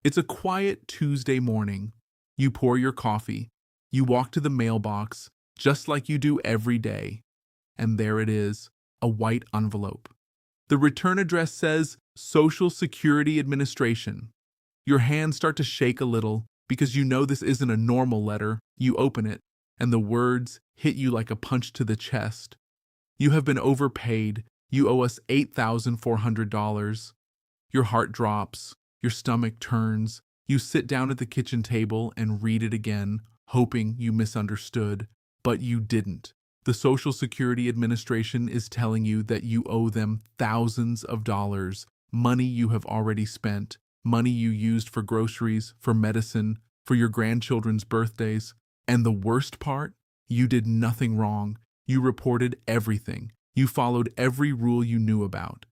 It's a quiet Tuesday morning. You pour your coffee. You walk to the mailbox, just like you do every day. And there it is, a white envelope. The return address says Social Security Administration. Your hands start to shake a little because you know this isn't a normal letter. You open it, and the words hit you like a punch to the chest. You have been overpaid. You owe us $8,400. Your heart drops. Your stomach turns. You sit down at the kitchen table and read it again, hoping you misunderstood, but you didn't. The Social Security Administration is telling you that you owe them thousands of dollars, money you have already spent, money you used for groceries, for medicine, for your grandchildren's birthdays. And the worst part? You did nothing wrong. You reported everything. You followed every rule you knew about.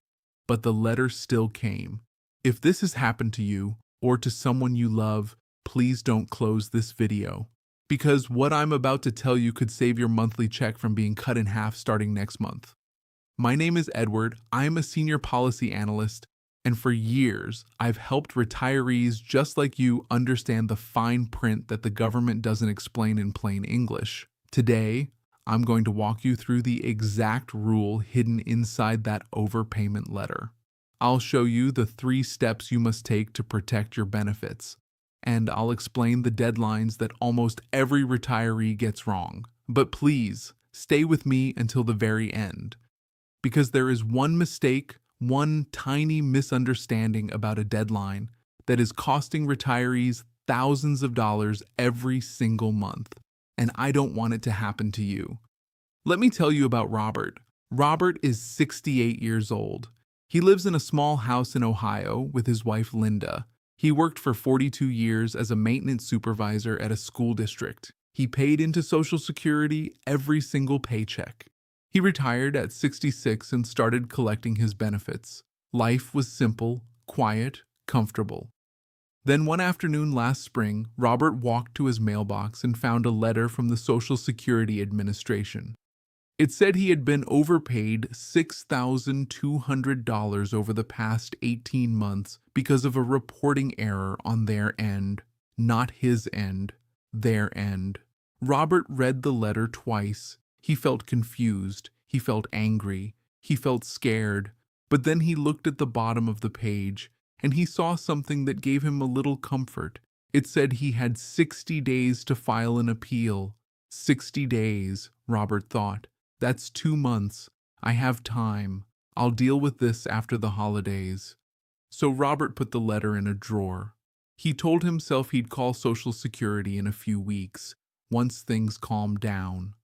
But the letter still came. If this has happened to you, or to someone you love, please don't close this video. Because what I'm about to tell you could save your monthly check from being cut in half starting next month. My name is Edward. I'm a senior policy analyst, and for years, I've helped retirees just like you understand the fine print that the government doesn't explain in plain English. Today, I'm going to walk you through the exact rule hidden inside that overpayment letter. I'll show you the 3 steps you must take to protect your benefits, and I'll explain the deadlines that almost every retiree gets wrong. But please, stay with me until the very end, because there is one mistake, one tiny misunderstanding about a deadline that is costing retirees thousands of dollars every single month, and I don't want it to happen to you. Let me tell you about Robert. Robert is 68 years old. He lives in a small house in Ohio with his wife Linda. He worked for 42 years as a maintenance supervisor at a school district. He paid into Social Security every single paycheck. He retired at 66 and started collecting his benefits. Life was simple, quiet, comfortable. Then one afternoon last spring, Robert walked to his mailbox and found a letter from the Social Security Administration. It said he had been overpaid $6,200 over the past 18 months because of a reporting error on their end. Not his end, their end. Robert read the letter twice. He felt confused. He felt angry. He felt scared. But then he looked at the bottom of the page, and he saw something that gave him a little comfort. It said he had 60 days to file an appeal. 60 days, Robert thought. That's 2 months. I have time. I'll deal with this after the holidays. So Robert put the letter in a drawer. He told himself he'd call Social Security in a few weeks, once things calmed down.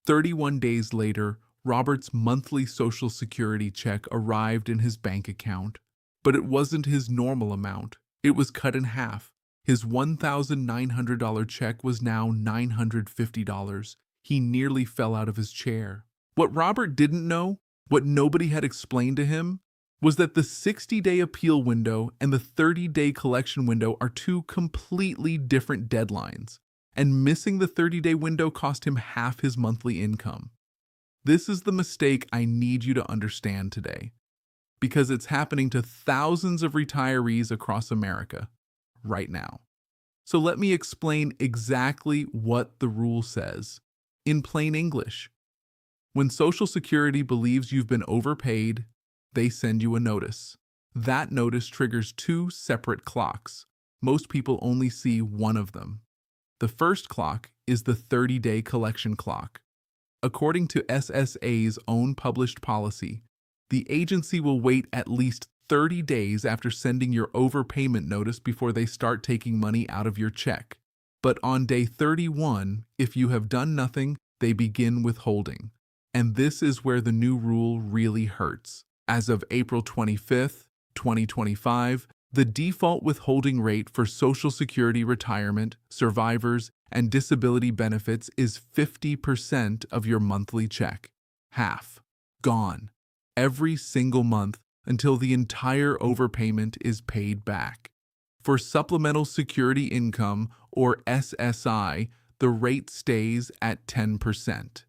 31 days later, Robert's monthly Social Security check arrived in his bank account. But it wasn't his normal amount. It was cut in half. His $1,900 check was now $950. He nearly fell out of his chair. What Robert didn't know, what nobody had explained to him, was that the 60-day appeal window and the 30-day collection window are 2 completely different deadlines, and missing the 30-day window cost him half his monthly income. This is the mistake I need you to understand today, because it's happening to thousands of retirees across America right now. So let me explain exactly what the rule says in plain English. When Social Security believes you've been overpaid, they send you a notice. That notice triggers 2 separate clocks. Most people only see one of them. The first clock is the 30-day collection clock. According to SSA's own published policy, the agency will wait at least 30 days after sending your overpayment notice before they start taking money out of your check. But on day 31, if you have done nothing, they begin withholding. And this is where the new rule really hurts. As of April 25th, 2025, the default withholding rate for Social Security retirement, survivors, and disability benefits is 50% of your monthly check. Half. Gone. Every single month until the entire overpayment is paid back. For Supplemental Security Income, or SSI, the rate stays at 10%.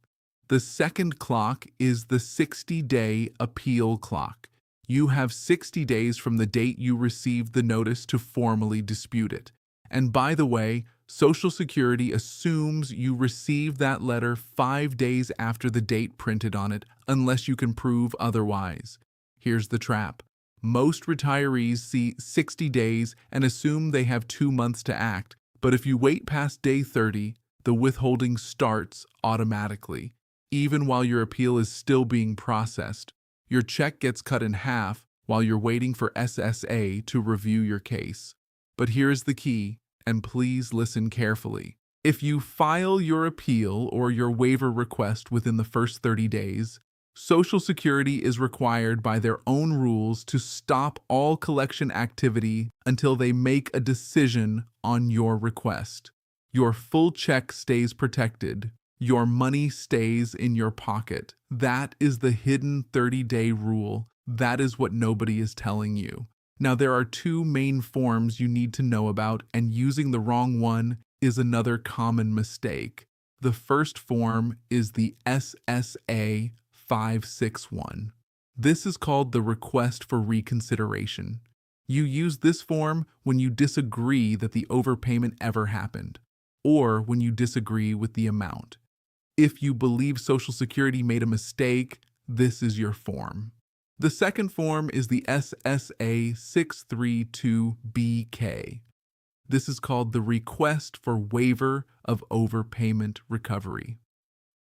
The second clock is the 60-day appeal clock. You have 60 days from the date you received the notice to formally dispute it. And by the way, Social Security assumes you received that letter 5 days after the date printed on it, unless you can prove otherwise. Here's the trap. Most retirees see 60 days and assume they have 2 months to act, but if you wait past day 30, the withholding starts automatically. Even while your appeal is still being processed, your check gets cut in half while you're waiting for SSA to review your case. But here's the key, and please listen carefully. If you file your appeal or your waiver request within the first 30 days, Social Security is required by their own rules to stop all collection activity until they make a decision on your request. Your full check stays protected. Your money stays in your pocket. That is the hidden 30-day rule. That is what nobody is telling you. Now, there are 2 main forms you need to know about, and using the wrong one is another common mistake. The first form is the SSA 561. This is called the Request for Reconsideration. You use this form when you disagree that the overpayment ever happened, or when you disagree with the amount. If you believe Social Security made a mistake, this is your form. The second form is the SSA 632BK. This is called the Request for Waiver of Overpayment Recovery.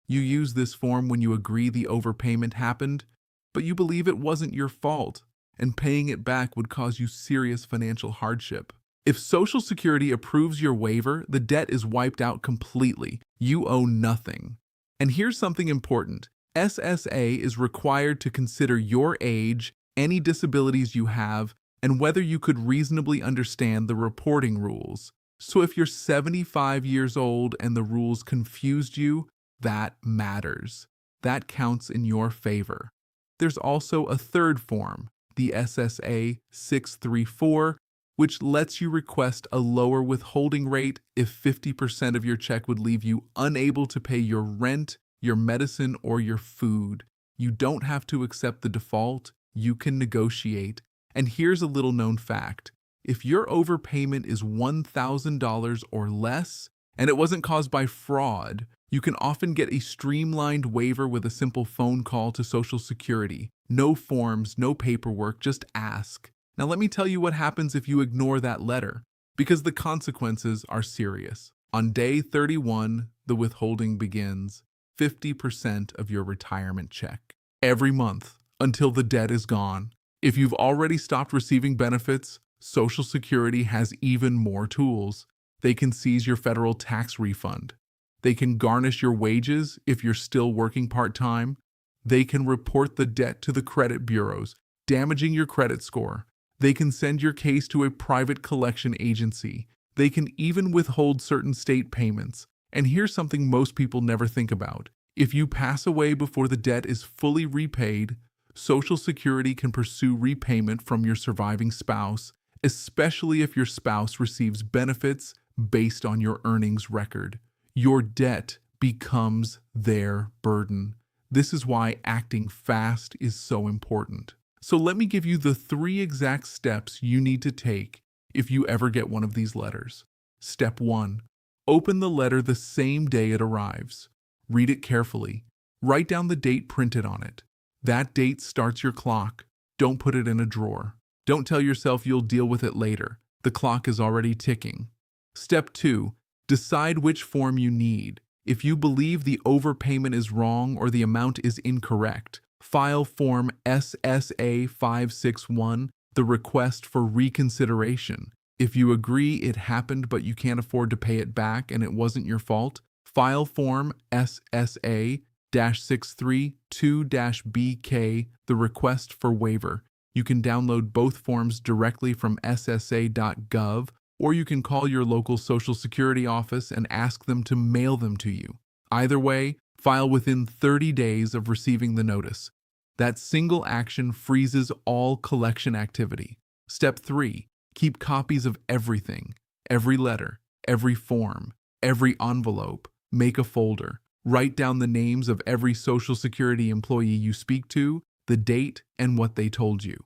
You use this form when you agree the overpayment happened, but you believe it wasn't your fault, and paying it back would cause you serious financial hardship. If Social Security approves your waiver, the debt is wiped out completely. You owe nothing. And here's something important. SSA is required to consider your age, any disabilities you have, and whether you could reasonably understand the reporting rules. So if you're 75 years old and the rules confused you, that matters. That counts in your favor. There's also a third form, the SSA 634, which lets you request a lower withholding rate if 50% of your check would leave you unable to pay your rent, your medicine, or your food. You don't have to accept the default. You can negotiate. And here's a little known fact. If your overpayment is $1,000 or less, and it wasn't caused by fraud, you can often get a streamlined waiver with a simple phone call to Social Security. No forms, no paperwork, just ask. Now let me tell you what happens if you ignore that letter, because the consequences are serious. On day 31, the withholding begins. 50% of your retirement check. Every month, until the debt is gone. If you've already stopped receiving benefits, Social Security has even more tools. They can seize your federal tax refund. They can garnish your wages if you're still working part-time. They can report the debt to the credit bureaus, damaging your credit score. They can send your case to a private collection agency. They can even withhold certain state payments. And here's something most people never think about. If you pass away before the debt is fully repaid, Social Security can pursue repayment from your surviving spouse, especially if your spouse receives benefits based on your earnings record. Your debt becomes their burden. This is why acting fast is so important. So let me give you the 3 exact steps you need to take if you ever get one of these letters. Step 1. Open the letter the same day it arrives. Read it carefully. Write down the date printed on it. That date starts your clock. Don't put it in a drawer. Don't tell yourself you'll deal with it later. The clock is already ticking. Step 2. Decide which form you need. If you believe the overpayment is wrong or the amount is incorrect, file Form SSA 561, the Request for Reconsideration. If you agree it happened but you can't afford to pay it back and it wasn't your fault, file Form SSA-632-BK, the Request for Waiver. You can download both forms directly from ssa.gov, or you can call your local Social Security office and ask them to mail them to you. Either way, file within 30 days of receiving the notice. That single action freezes all collection activity. Step 3. Keep copies of everything, every letter, every form, every envelope. Make a folder. Write down the names of every Social Security employee you speak to, the date, and what they told you.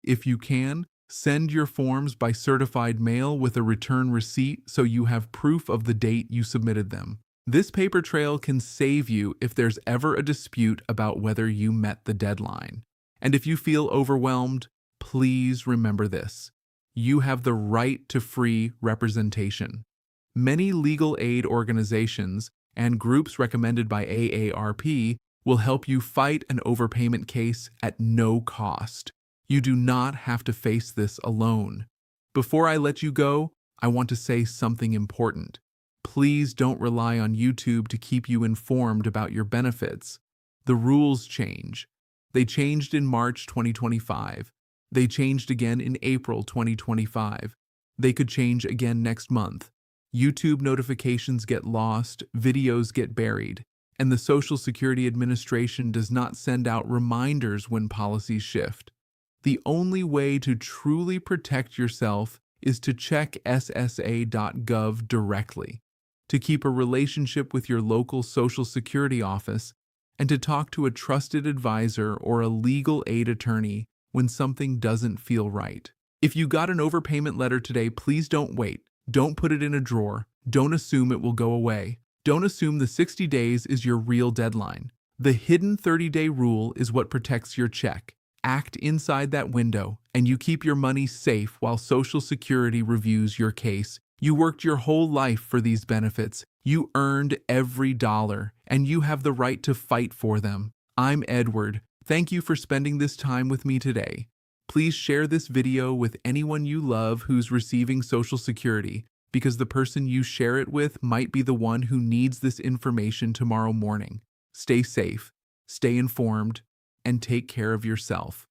If you can, send your forms by certified mail with a return receipt so you have proof of the date you submitted them. This paper trail can save you if there's ever a dispute about whether you met the deadline. And if you feel overwhelmed, please remember this. You have the right to free representation. Many legal aid organizations and groups recommended by AARP will help you fight an overpayment case at no cost. You do not have to face this alone. Before I let you go, I want to say something important. Please don't rely on YouTube to keep you informed about your benefits. The rules change. They changed in March 2025. They changed again in April 2025. They could change again next month. YouTube notifications get lost, videos get buried, and the Social Security Administration does not send out reminders when policies shift. The only way to truly protect yourself is to check ssa.gov directly, to keep a relationship with your local Social Security office, and to talk to a trusted advisor or a legal aid attorney when something doesn't feel right. If you got an overpayment letter today, please don't wait. Don't put it in a drawer. Don't assume it will go away. Don't assume the 60 days is your real deadline. The hidden 30-day rule is what protects your check. Act inside that window, and you keep your money safe while Social Security reviews your case. You worked your whole life for these benefits. You earned every dollar, and you have the right to fight for them. I'm Edward. Thank you for spending this time with me today. Please share this video with anyone you love who's receiving Social Security, because the person you share it with might be the one who needs this information tomorrow morning. Stay safe, stay informed, and take care of yourself.